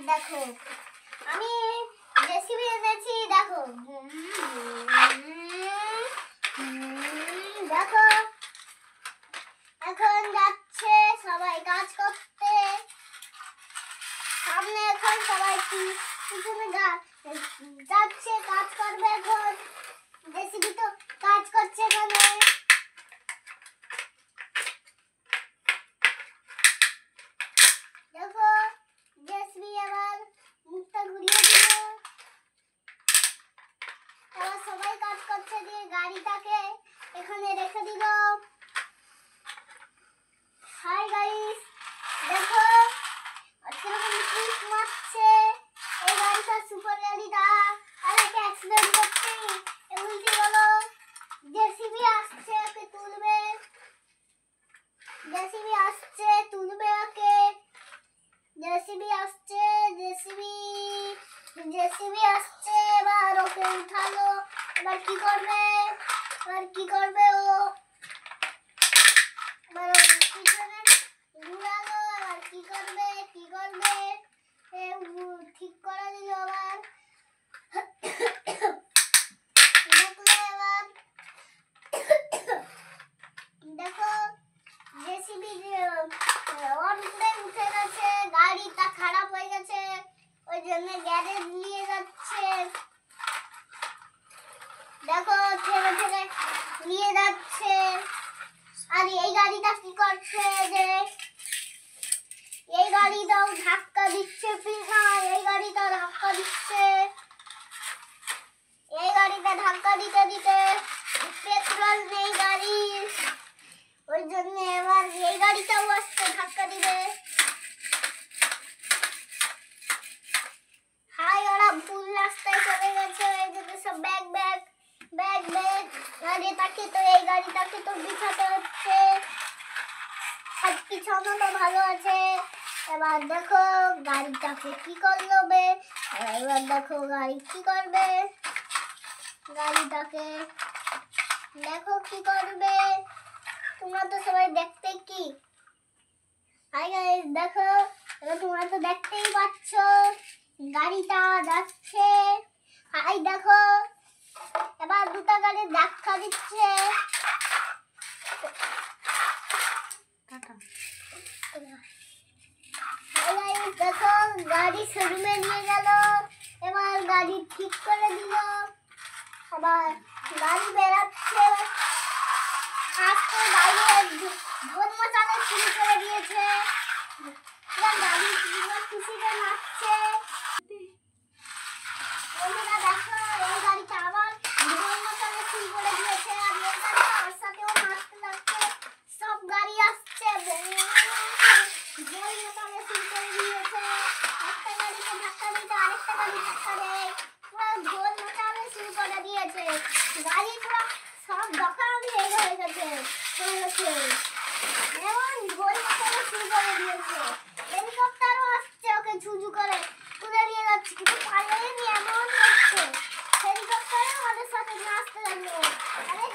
দেখো আমি রেসিপি এনেছি দেখো দেখো এখন যাচ্ছে সবাই কাজ করতে সামনে এখন সবাই পিছনে যাচ্ছে কাজ করবে এখন রেসিপি তো কাজ করছে এখানে দেখো জেসবি আবার মুখটা ঘুরিয়ে দিল আবার সবাই কাজ করছে দিয়ে গাড়িটাকে এখানে রেখে দিল হাই গাইস দেখো কিরকম ট্রিক মারছে এই গাড়িটা সুপার গাড়িটা আরে একটা অ্যাক্সিডেন্ট করছে উল্টে গেল জেসিবি আসছে ওকে তুলবে জেসিবি আসছে তুলবে ওকে জেসিবি আসছে জেসিবি আসছে এবার ওকে উঠালো এবার কি করবে ও এবার পিছনে ঘুরালো এবার কি করবে ঠিক করে দিল আবার দেখো জেসিবি অনেকটাই উঠে গেছে গাড়িটা খারাপ হয়ে গেছে ওই জন্য গ্যারেজ নিয়ে যাচ্ছে দেখো ছেড়ে নিয়ে যাচ্ছে আর এই গাড়িটা কি করছে যে এই গাড়িটাও ধাক্কা দিচ্ছে এই গাড়িটা ধাক্কা দিচ্ছে এই গাড়িটা ধাক্কা দিতে পেট্রোল নেই গাড়ির ওই জন্য এবার এই গাড়িটাও আসছে ধাক্কা দিবে হাই ওরা ভুল রাস্তায় চলে গেছে এই জন্য সব ব্যাগ আরে তাকে তো এই গাড়িটাকে তো বিছাতে হচ্ছে আর পিছনে তো ভালো আছে এবার দেখো গাড়িটাকে কি করলো এবার দেখো গাড়ি কি করবে গাড়িটাকে দেখো কি করবে তোমরা তো সবাই দেখতে কি হাই গাইস দেখো তোমরা তো দেখতেই পাচ্ছ গাড়িটা যাচ্ছে হাই দেখো এবার দুটো গাড়ি ধাক্কা দিচ্ছে দেখো গাড়ি শোরুমে নিয়ে গেল এবার গাড়ি ঠিক করে দিল আবার গাড়ি বেরাচ্ছে আজকে বাইরে ঢোল মচানো শুরু করে দিয়েছে গাড়ি খুশিতে নাচছে বন্ধুরা দেখো এই গাড়িটা আবার ঢোল মচানো শুরু করে দিয়েছে আর এই গাড়িটা ওর সাথেও নাচতে লাগছে সব গাড়ি আসছে ঢোল মচানো শুরু করে দিয়েছে একটা গাড়িকে ধাক্কা দিতে আরেকটা গাড়ি ধাক্কা দেয় পুরো ঢোল মচানো শুরু করে দিয়েছে গাড়ি পুরো সব দোকান হয়ে গেছে এমন ঢোল মচানো শুরু করে দিয়েছে হেলিকপ্টারও আসছে ওকে ঝুঝু করে তুলে নিয়ে যাচ্ছে কিন্তু পারেনি এমন হচ্ছে হেলিকপ্টারও আমাদের সাথে নাচতে লাগলো আরে